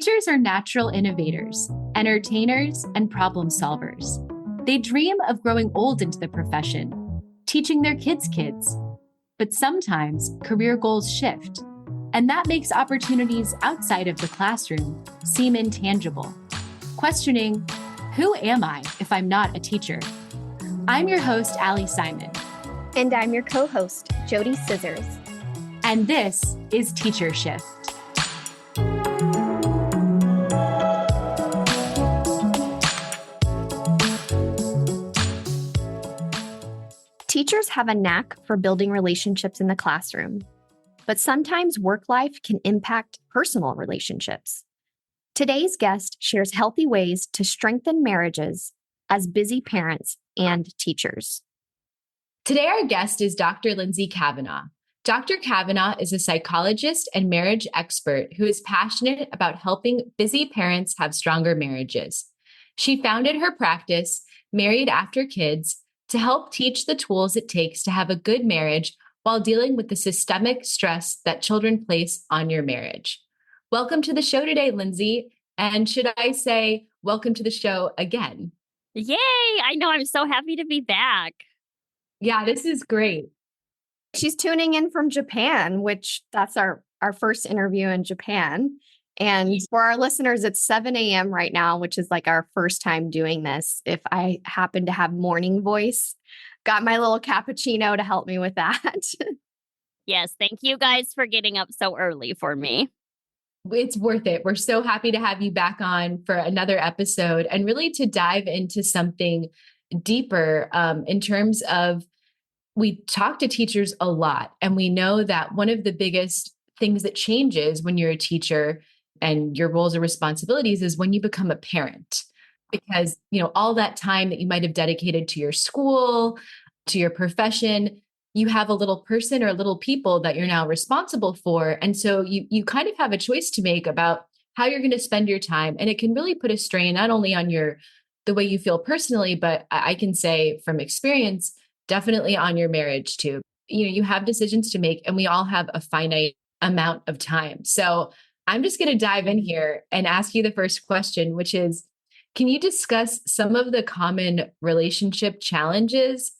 Teachers are natural innovators, entertainers, and problem solvers. They dream of growing old into the profession, teaching their kids' kids. But sometimes career goals shift, and that makes opportunities outside of the classroom seem intangible. Questioning, who am I if I'm not a teacher? I'm your host, Ali Simon. And I'm your co-host, JoDee Scissors. And this is Teacher Shift. Teachers have a knack for building relationships in the classroom, but sometimes work life can impact personal relationships. Today's guest shares healthy ways to strengthen marriages as busy parents and teachers. Today, our guest is Dr. Lindsay Cavanagh. Dr. Cavanagh is a psychologist and marriage expert who is passionate about helping busy parents have stronger marriages. She founded her practice, Married After Kids, to help teach the tools it takes to have a good marriage while dealing with the systemic stress that children place on your marriage. Welcome to the show today, Lindsay. And should I say, welcome to the show again? Yay! I know. I'm so happy to be back. Yeah, this is great. She's tuning in from Japan, which that's our first interview in Japan. And for our listeners, it's 7 a.m. right now, which is like our first time doing this. If I happen to have morning voice, got my little cappuccino to help me with that. Yes. Thank you guys for getting up so early for me. It's worth it. We're so happy to have you back on for another episode and really to dive into something deeper in terms of we talk to teachers a lot, and we know that one of the biggest things that changes when you're a teacher and your roles and responsibilities is when you become a parent, because, all that time that you might have dedicated to your school, to your profession, you have a little person or little people that you're now responsible for. And so you kind of have a choice to make about how you're going to spend your time. And it can really put a strain, not only on the way you feel personally, but I can say from experience, definitely on your marriage too. You have decisions to make, and we all have a finite amount of time. So I'm just going to dive in here and ask you the first question, which is, can you discuss some of the common relationship challenges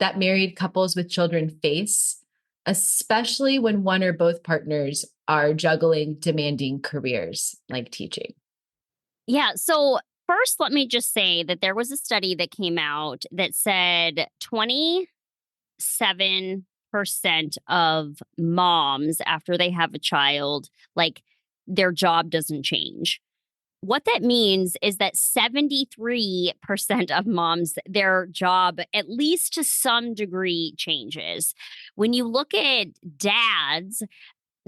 that married couples with children face, especially when one or both partners are juggling demanding careers like teaching? Yeah. So first, let me just say that there was a study that came out that said 27% of moms after they have a child, like their job doesn't change. What that means is that 73% of moms, their job, at least to some degree, changes. When you look at dads,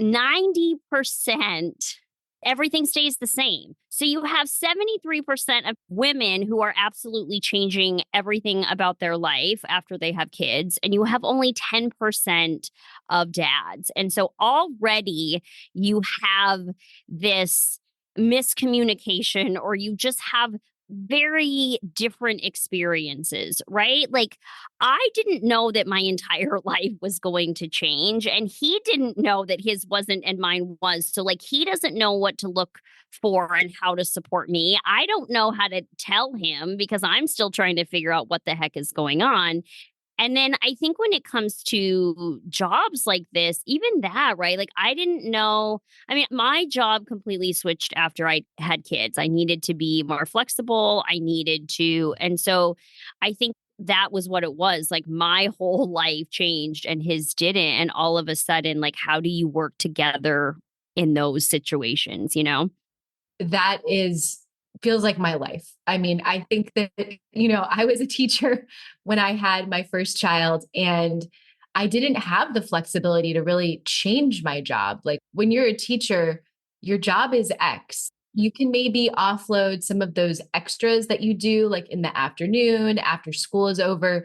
90%, everything stays the same. So you have 73% of women who are absolutely changing everything about their life after they have kids, and you have only 10% of dads. And so already you have this miscommunication, or you just have very different experiences, right? Like, I didn't know that my entire life was going to change, and he didn't know that his wasn't and mine was. So like, he doesn't know what to look for and how to support me. I don't know how to tell him because I'm still trying to figure out what the heck is going on. And then I think when it comes to jobs like this, even that, right? Like, I didn't know. I mean, my job completely switched after I had kids. I needed to be more flexible. And so I think that was what it was. Like, my whole life changed and his didn't. And all of a sudden, like, how do you work together in those situations, That feels like my life. I mean, I think that, I was a teacher when I had my first child, and I didn't have the flexibility to really change my job. Like, when you're a teacher, your job is X. You can maybe offload some of those extras that you do, like in the afternoon, after school is over.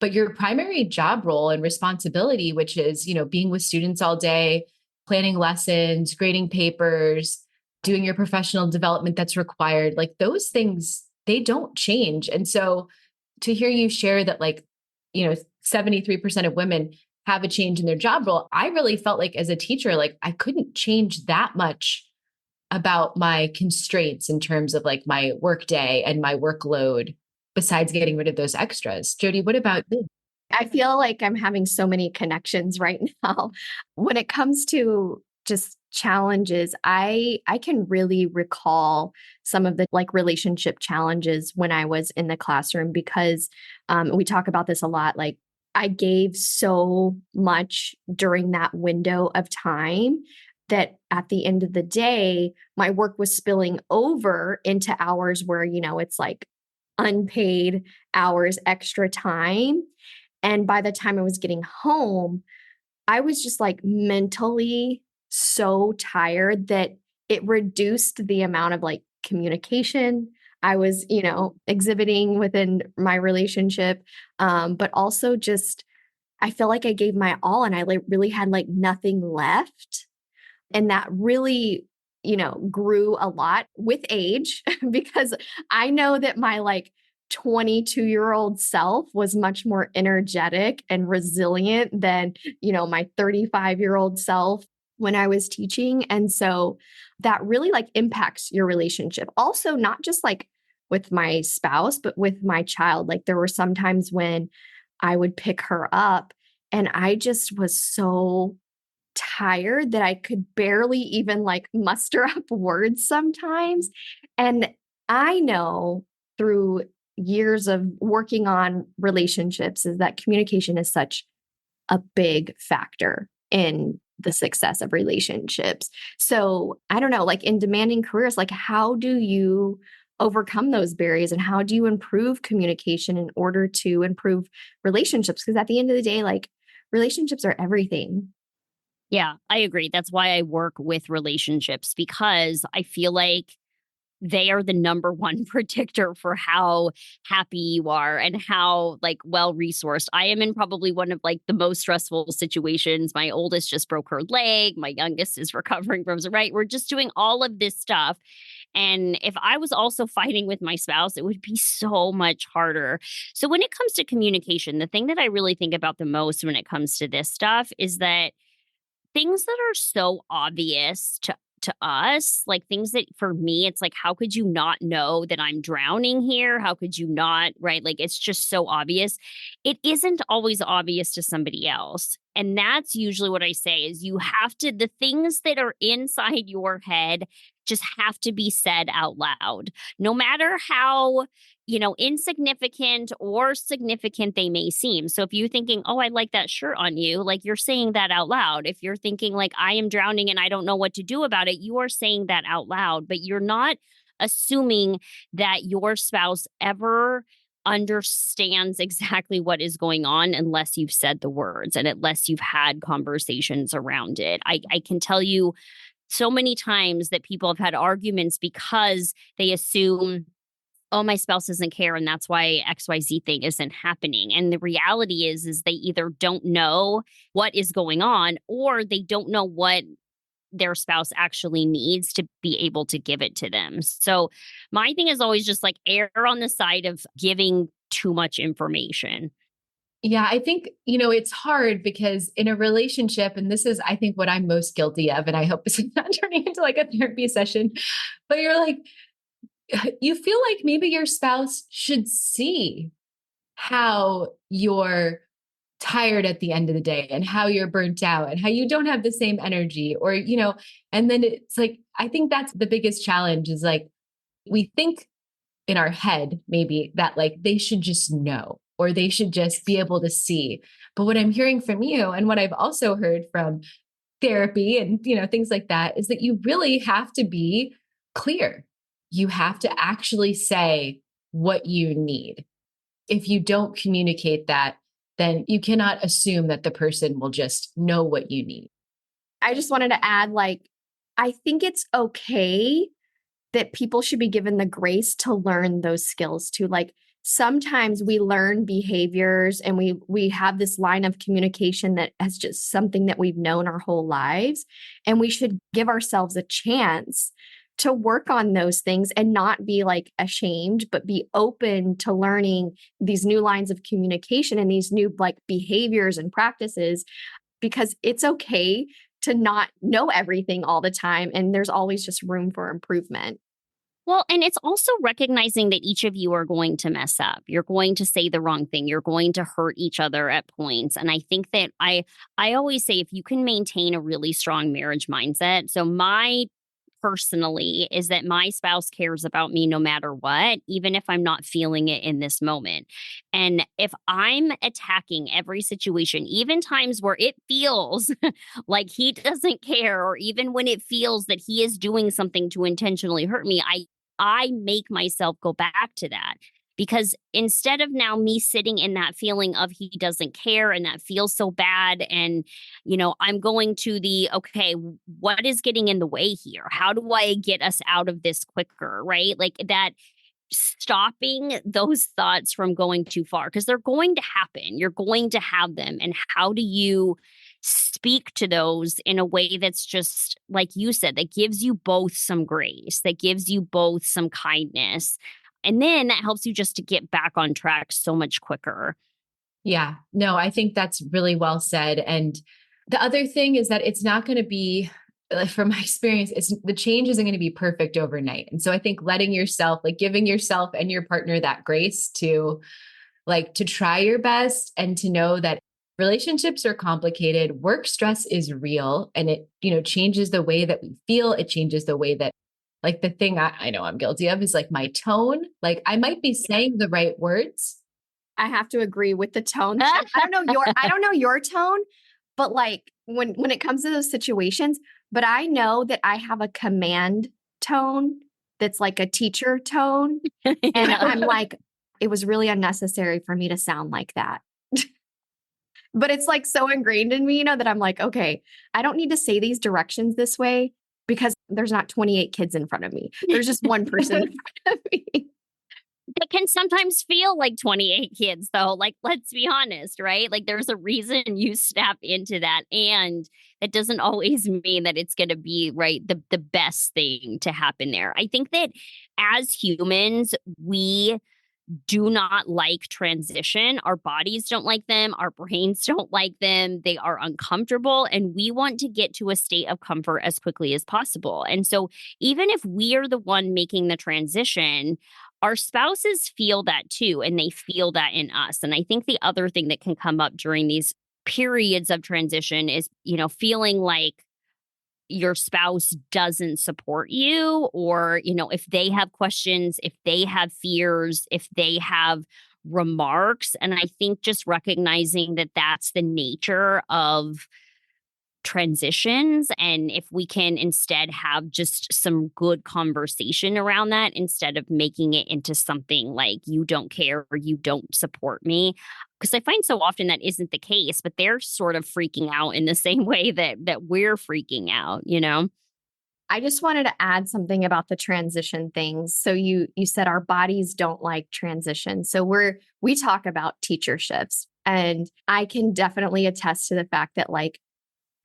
But your primary job role and responsibility, which is, being with students all day, planning lessons, grading papers, doing your professional development that's required, like those things, they don't change. And so to hear you share that, 73% of women have a change in their job role, I really felt like as a teacher, like I couldn't change that much about my constraints in terms of like my work day and my workload, besides getting rid of those extras? JoDee, what about you? I feel like I'm having so many connections right now. When it comes to just challenges, I can really recall some of the like relationship challenges when I was in the classroom because we talk about this a lot. Like I gave so much during that window of time that at the end of the day, my work was spilling over into hours where, it's like unpaid hours, extra time. And by the time I was getting home, I was just like mentally so tired that it reduced the amount of like communication I was, exhibiting within my relationship. But also just, I feel like I gave my all and I like really had like nothing left. And that really, grew a lot with age because I know that my like 22-year-old self was much more energetic and resilient than, my 35-year-old self when I was teaching. And so that really like impacts your relationship. Also, not just like with my spouse, but with my child. Like there were some times when I would pick her up and I just was so tired that I could barely even like muster up words sometimes. And I know through years of working on relationships is that communication is such a big factor in the success of relationships. So I don't know, like in demanding careers, like how do you overcome those barriers and how do you improve communication in order to improve relationships? Because at the end of the day, like relationships are everything. Yeah, I agree. That's why I work with relationships because I feel like they are the number one predictor for how happy you are and how like well resourced. I am in probably one of like the most stressful situations. My oldest just broke her leg. My youngest is recovering from some, right. We're just doing all of this stuff. And if I was also fighting with my spouse, it would be so much harder. So when it comes to communication, the thing that I really think about the most when it comes to this stuff is that things that are so obvious to us, like things that for me, it's like, how could you not know that I'm drowning here? How could you not, right? Like it's just so obvious. It isn't always obvious to somebody else. And that's usually what I say is you have to, the things that are inside your head just have to be said out loud, no matter how, insignificant or significant they may seem. So if you're thinking, oh, I like that shirt on you, like you're saying that out loud. If you're thinking like I am drowning and I don't know what to do about it, you are saying that out loud, but you're not assuming that your spouse ever understands exactly what is going on unless you've said the words and unless you've had conversations around it. I can tell you so many times that people have had arguments because they assume, oh, my spouse doesn't care and that's why XYZ thing isn't happening. And the reality is they either don't know what is going on or they don't know what their spouse actually needs to be able to give it to them. So my thing is always just like err on the side of giving too much information. Yeah, I think, it's hard because in a relationship, and this is, I think, what I'm most guilty of, and I hope this is not turning into like a therapy session, but you're like, you feel like maybe your spouse should see how you're tired at the end of the day and how you're burnt out and how you don't have the same energy or, and then it's like, I think that's the biggest challenge is like, we think in our head, maybe that like they should just know or they should just be able to see. But what I'm hearing from you and what I've also heard from therapy and, things like that is that you really have to be clear. You have to actually say what you need. If you don't communicate that, then you cannot assume that the person will just know what you need. I just wanted to add, like, I think it's okay that people should be given the grace to learn those skills too. Like sometimes we learn behaviors and we have this line of communication that has just something that we've known our whole lives. And we should give ourselves a chance to work on those things and not be like ashamed, but be open to learning these new lines of communication and these new like behaviors and practices, because it's okay to not know everything all the time. And there's always just room for improvement. Well, and it's also recognizing that each of you are going to mess up. You're going to say the wrong thing. You're going to hurt each other at points. And I think that I always say if you can maintain a really strong marriage mindset. So my personally is that my spouse cares about me no matter what, even if I'm not feeling it in this moment. And if I'm attacking every situation, even times where it feels like he doesn't care, or even when it feels that he is doing something to intentionally hurt me, I make myself go back to that. Because instead of now me sitting in that feeling of he doesn't care and that feels so bad, and, I'm going to okay, what is getting in the way here? How do I get us out of this quicker? Right? Like that, stopping those thoughts from going too far, because they're going to happen. You're going to have them. And how do you speak to those in a way that's just, like you said, that gives you both some grace, that gives you both some kindness? And then that helps you just to get back on track so much quicker. Yeah, no, I think that's really well said. And the other thing is that it's not going to be, from my experience, the change isn't going to be perfect overnight. And so I think letting yourself, giving yourself and your partner that grace to try your best, and to know that relationships are complicated. Work stress is real, and it, changes the way that we feel. It changes the way that, the thing I know I'm guilty of is my tone. I might be saying the right words. I have to agree with the tone. I don't know your tone, but when it comes to those situations, but I know that I have a command tone that's like a teacher tone. And I'm like, it was really unnecessary for me to sound like that. But it's so ingrained in me, that I'm like, okay, I don't need to say these directions this way because there's not 28 kids in front of me. There's just one person in front of me. It can sometimes feel like 28 kids, though. Let's be honest, right? There's a reason you snap into that. And that doesn't always mean that it's going to be, right, the best thing to happen there. I think that as humans, we do not like transition. Our bodies don't like them. Our brains don't like them. They are uncomfortable. And we want to get to a state of comfort as quickly as possible. And so even if we are the one making the transition, our spouses feel that too. And they feel that in us. And I think the other thing that can come up during these periods of transition is, feeling like your spouse doesn't support you, or, if they have questions, if they have fears, if they have remarks. And I think just recognizing that that's the nature of transitions. And if we can instead have just some good conversation around that, instead of making it into something like you don't care or you don't support me. Because I find so often that isn't the case, but they're sort of freaking out in the same way that we're freaking out, I just wanted to add something about the transition things. So you said our bodies don't like transition. So we talk about teacher shifts, and I can definitely attest to the fact that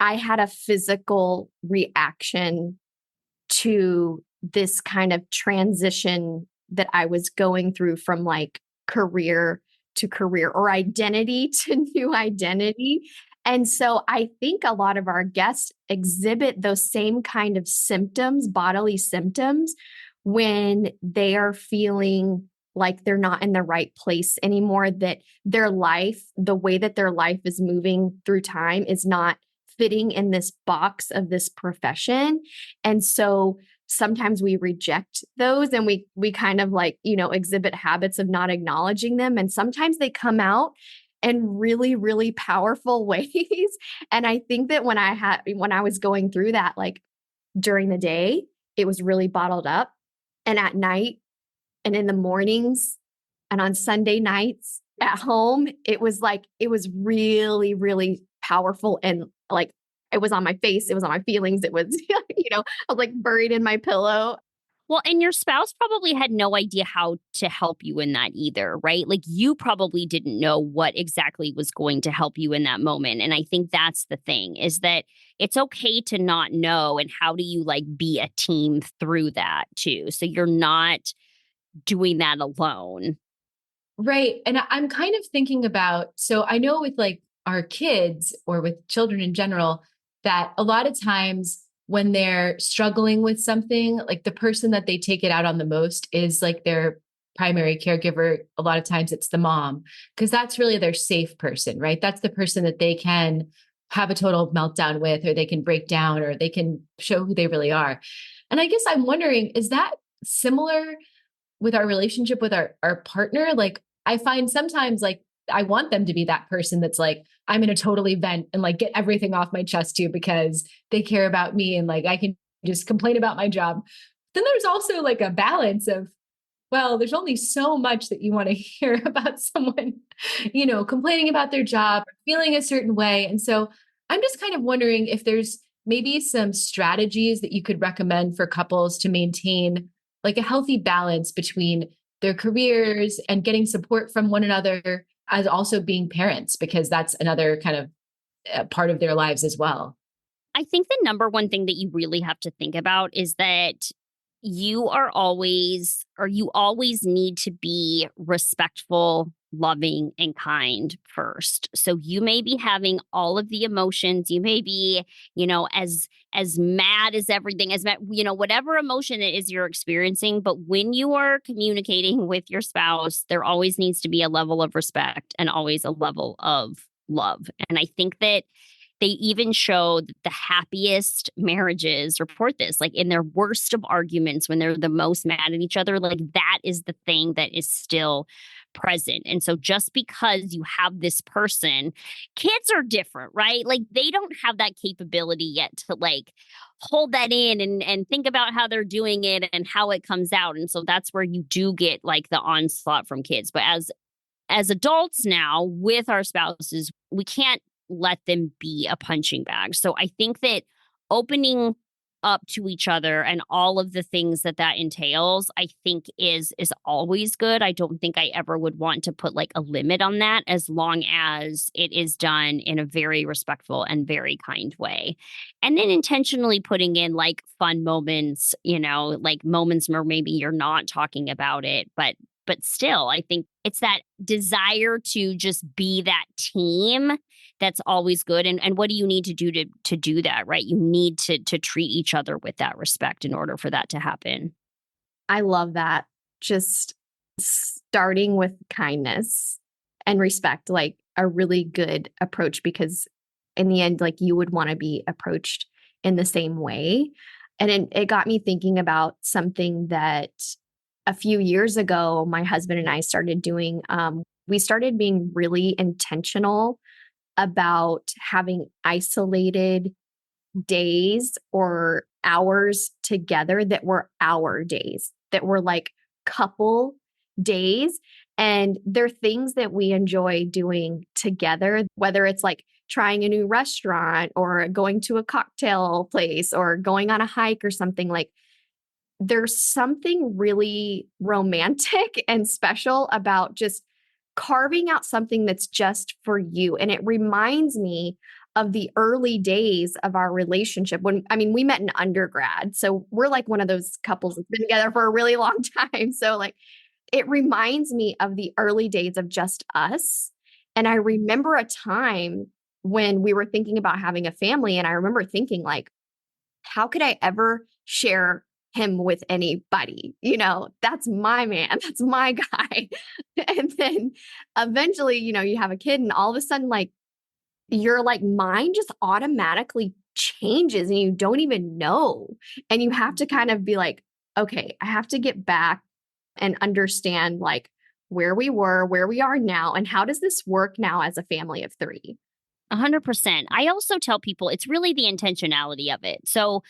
I had a physical reaction to this kind of transition that I was going through from career to career, or identity to new identity. And so I think a lot of our guests exhibit those same kind of symptoms, bodily symptoms, when they are feeling like they're not in the right place anymore, that their life, the way that their life is moving through time, is not fitting in this box of this profession. And so sometimes we reject those, and we kind of exhibit habits of not acknowledging them. And sometimes they come out in really, really powerful ways. And I think that when I was going through that, during the day, it was really bottled up. And at night and in the mornings and on Sunday nights at home, it was really, really powerful. And it was on my face, it was on my feelings, it was, I was buried in my pillow. Well, and your spouse probably had no idea how to help you in that either, right? You probably didn't know what exactly was going to help you in that moment. And I think that's the thing, is that it's okay to not know. And how do you be a team through that too? So you're not doing that alone. Right. And I'm kind of thinking about, so I know with our kids, or with children in general, that a lot of times when they're struggling with something, like the person that they take it out on the most is like their primary caregiver. A lot of times it's the mom, because that's really their safe person, right? That's the person that they can have a total meltdown with, or they can break down, or they can show who they really are. And I guess I'm wondering, is that similar with our relationship with our partner? Like, I find sometimes like I want them to be that person that's like, I'm going to totally vent and like get everything off my chest too, because they care about me and like I can just complain about my job. Then there's also like a balance of, well, there's only so much that you want to hear about someone, complaining about their job or feeling a certain way. And so I'm just kind of wondering if there's maybe some strategies that you could recommend for couples to maintain like a healthy balance between their careers and getting support from one another, as also being parents, because that's another kind of part of their lives as well. I think the number one thing that you really have to think about is that you always need to be respectful, loving, and kind first. So you may be having all of the emotions. You may be, as mad as everything, whatever emotion it is you're experiencing. But when you are communicating with your spouse, there always needs to be a level of respect and always a level of love. And I think that they even show that the happiest marriages report this, like in their worst of arguments, when they're the most mad at each other, like that is the thing that is still present. And so just because you have this person, kids are different, right? Like they don't have that capability yet to like hold that in and think about how they're doing it and how it comes out. And so that's where you do get like the onslaught from kids. But as adults now with our spouses, we can't let them be a punching bag. So I think that opening up to each other and all of the things that entails, I think is always good. I don't think I ever would want to put like a limit on that, as long as it is done in a very respectful and very kind way. And then intentionally putting in like fun moments, like moments where maybe you're not talking about it, but still, I think it's that desire to just be that team that's always good. And what do you need to do to do that, right? You need to treat each other with that respect in order for that to happen. I love that. Just starting with kindness and respect, like a really good approach, because in the end, like you would want to be approached in the same way. And it got me thinking about something that a few years ago, my husband and I started doing. We started being really intentional about having isolated days or hours together that were our days, that were like couple days. And they're things that we enjoy doing together, whether it's like trying a new restaurant or going to a cocktail place or going on a hike or something. Like there's something really romantic and special about just carving out something that's just for you. And it reminds me of the early days of our relationship we met in undergrad. So we're like one of those couples that's been together for a really long time. So like it reminds me of the early days of just us. And I remember a time when we were thinking about having a family. And I remember thinking like, how could I ever share him with anybody? That's my man. That's my guy. And then eventually, you have a kid and all of a sudden, like your like mind just automatically changes and you don't even know. And you have to kind of be like, okay, I have to get back and understand like where we were, where we are now, and how does this work now as a family of 3? 100%. I also tell people it's really the intentionality of it. So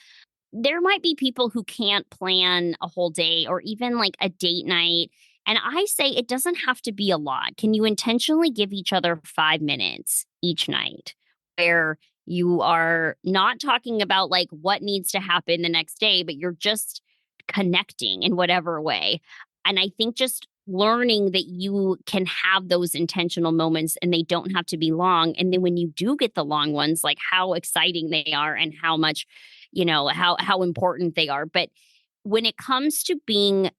there might be people who can't plan a whole day or even like a date night. And I say it doesn't have to be a lot. Can you intentionally give each other 5 minutes each night where you are not talking about like what needs to happen the next day, but you're just connecting in whatever way? And I think just learning that you can have those intentional moments and they don't have to be long. And then when you do get the long ones, like how exciting they are and how much, how important they are. But when it comes to being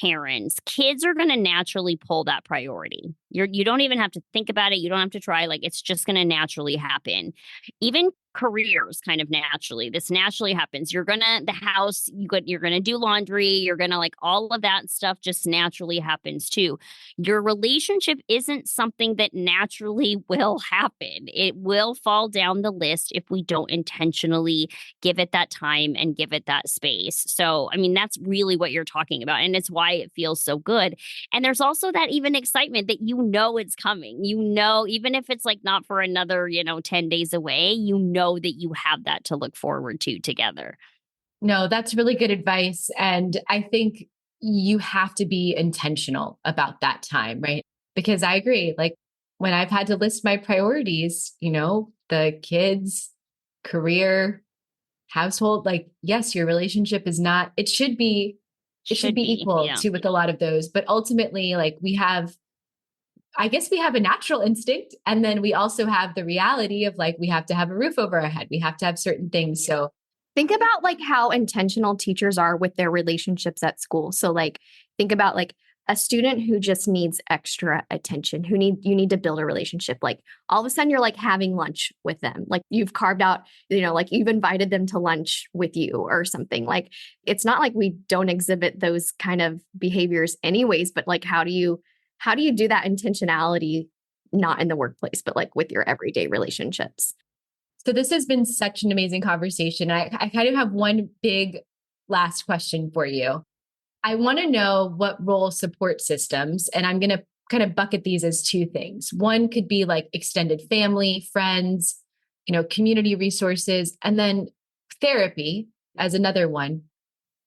parents, kids are going to naturally pull that priority, You don't even have to think about it. You don't have to try. Like, it's just going to naturally happen. Even careers kind of naturally. This naturally happens. The house, you're gonna do laundry, you're gonna like all of that stuff just naturally happens too. Your relationship isn't something that naturally will happen. It will fall down the list if we don't intentionally give it that time and give it that space. So, I mean, that's really what you're talking about. And it's why it feels so good. And there's also that even excitement that it's coming. Even if it's like not for another, 10 days away, that you have that to look forward to together. No, that's really good advice. And I think you have to be intentional about that time, right? Because I agree. Like when I've had to list my priorities, the kids, career, household, like, yes, your relationship is not, it should be equal yeah. to with a lot of those. But ultimately, like I guess we have a natural instinct. And then we also have the reality of like, we have to have a roof over our head. We have to have certain things. So think about like how intentional teachers are with their relationships at school. So like think about like a student who just needs extra attention, you need to build a relationship. Like all of a sudden you're like having lunch with them. Like you've carved out, like you've invited them to lunch with you or something. Like it's not like we don't exhibit those kind of behaviors anyways, but like how do you do that intentionality, not in the workplace, but like with your everyday relationships? So this has been such an amazing conversation. I kind of have one big last question for you. I want to know what role support systems, and I'm going to kind of bucket these as two things. One could be like extended family, friends, community resources, and then therapy as another one.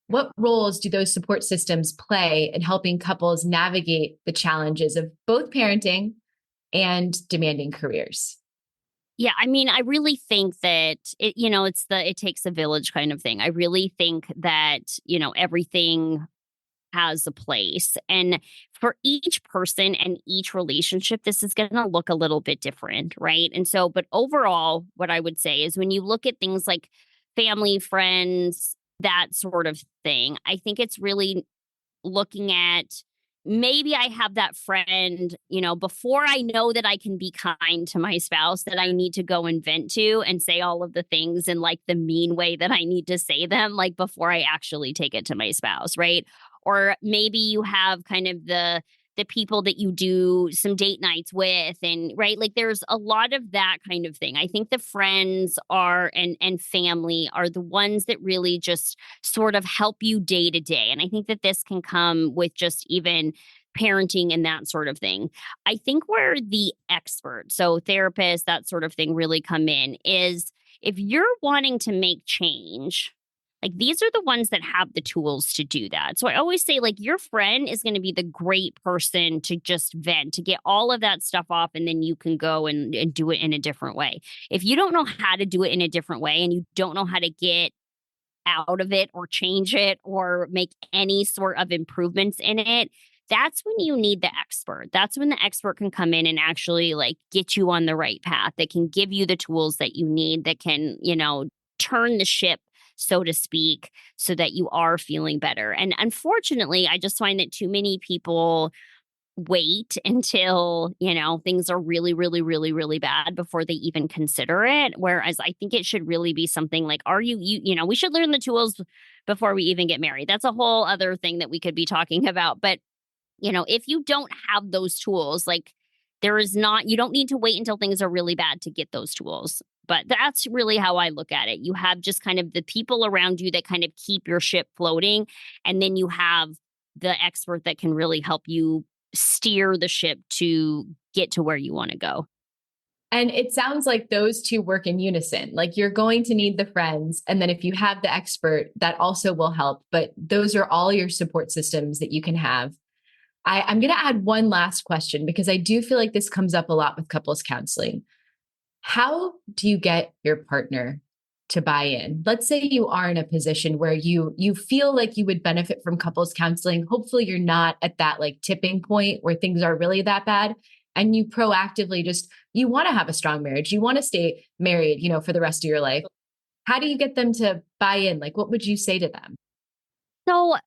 What roles do those support systems play in helping couples navigate the challenges of both parenting and demanding careers? Yeah, I mean, I really think that it takes a village kind of thing. I really think that, everything has a place. And for each person and each relationship, this is going to look a little bit different, right? And so, but overall, what I would say is when you look at things like family, friends, that sort of thing, I think it's really looking at maybe I have that friend, before I know that I can be kind to my spouse, that I need to go and vent to and say all of the things in like the mean way that I need to say them, like before I actually take it to my spouse, right? Or maybe you have kind of the people that you do some date nights with, and right, like there's a lot of that kind of thing. I think the friends are and family are the ones that really just sort of help you day to day. And I think that this can come with just even parenting and that sort of thing. I think where the experts, so therapists, that sort of thing, really come in is if you're wanting to make change, like these are the ones that have the tools to do that. So I always say, like, your friend is going to be the great person to just vent, to get all of that stuff off, and then you can go and do it in a different way. If you don't know how to do it in a different way and you don't know how to get out of it or change it or make any sort of improvements in it, that's when you need the expert. That's when the expert can come in and actually like get you on the right path. That can give you the tools that you need, that can, turn the ship, so to speak, so that you are feeling better. And unfortunately, I just find that too many people wait until, things are really, really, really, really bad before they even consider it. Whereas I think it should really be something like, we should learn the tools before we even get married. That's a whole other thing that we could be talking about. But, if you don't have those tools, like you don't need to wait until things are really bad to get those tools. But that's really how I look at it. You have just kind of the people around you that kind of keep your ship floating. And then you have the expert that can really help you steer the ship to get to where you want to go. And it sounds like those two work in unison. Like you're going to need the friends. And then if you have the expert, that also will help. But those are all your support systems that you can have. I'm going to add one last question because I do feel like this comes up a lot with couples counseling. How do you get your partner to buy in? Let's say you are in a position where you feel like you would benefit from couples counseling. Hopefully you're not at that like tipping point where things are really that bad. And you proactively you want to have a strong marriage. You want to stay married, for the rest of your life. How do you get them to buy in? Like, what would you say to them? So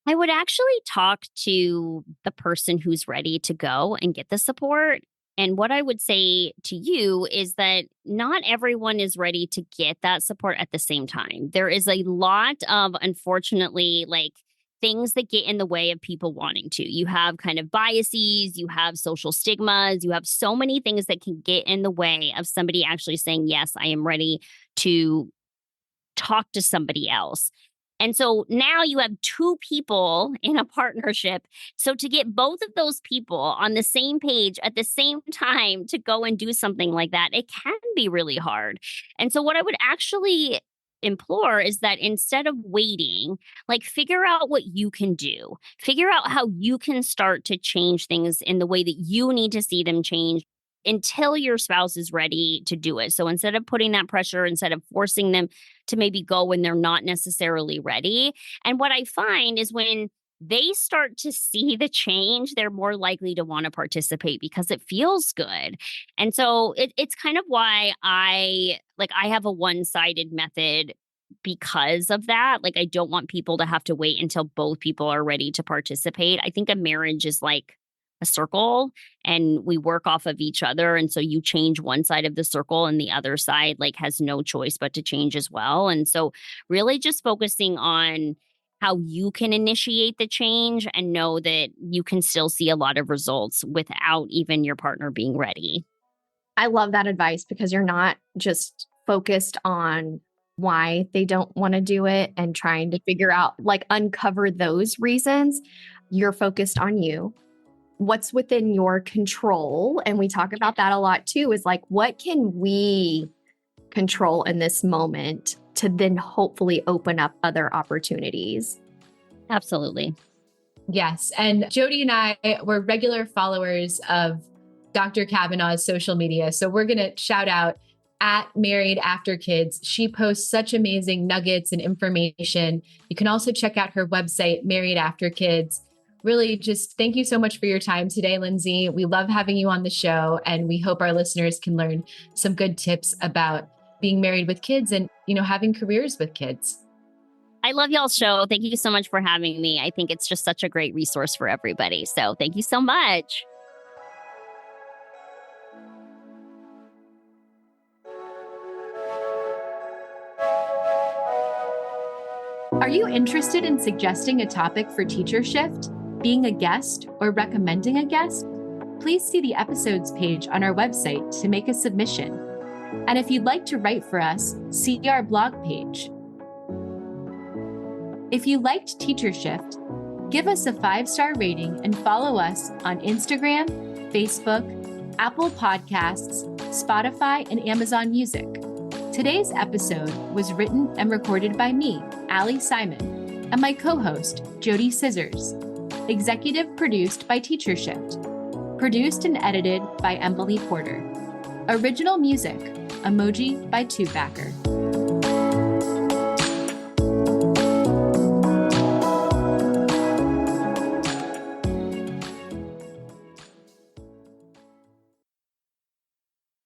I would actually talk to the person who's ready to go and get the support. And what I would say to you is that not everyone is ready to get that support at the same time. There is a lot of, unfortunately, like things that get in the way of people wanting to. You have kind of biases, you have social stigmas, you have so many things that can get in the way of somebody actually saying, yes, I am ready to talk to somebody else. And so now you have two people in a partnership. So to get both of those people on the same page at the same time to go and do something like that, it can be really hard. And so what I would actually implore is that instead of waiting, like figure out what you can do. Figure out how you can start to change things in the way that you need to see them change until your spouse is ready to do it. So instead of putting that pressure, instead of forcing them to maybe go when they're not necessarily ready. And what I find is when they start to see the change, they're more likely to want to participate because it feels good. And so it's kind of why I have a one-sided method because of that. Like, I don't want people to have to wait until both people are ready to participate. I think a marriage is like a circle and we work off of each other. And so you change one side of the circle and the other side like has no choice but to change as well. And so really just focusing on how you can initiate the change and know that you can still see a lot of results without even your partner being ready. I love that advice because you're not just focused on why they don't want to do it and trying to figure out, like, uncover those reasons. You're focused on you. What's within your control. And we talk about that a lot too, is like, what can we control in this moment to then hopefully open up other opportunities? Absolutely. Yes. And JoDee and I were regular followers of Dr. Cavanagh's social media. So we're going to shout out at Married After Kids. She posts such amazing nuggets and information. You can also check out her website, Married After Kids. Really, just thank you so much for your time today, Lindsay. We love having you on the show, and we hope our listeners can learn some good tips about being married with kids and, having careers with kids. I love y'all's show. Thank you so much for having me. I think it's just such a great resource for everybody. So thank you so much. Are you interested in suggesting a topic for Teacher Shift, being a guest, or recommending a guest? Please see the episodes page on our website to make a submission. And if you'd like to write for us, see our blog page. If you liked Teacher Shift, give us a 5-star rating and follow us on Instagram, Facebook, Apple Podcasts, Spotify, and Amazon Music. Today's episode was written and recorded by me, Ali Simon, and my co-host, JoDee Scissors. Executive produced by Teacher Shift. Produced and edited by Emily Porter. Original music, Emoji by Tubacker.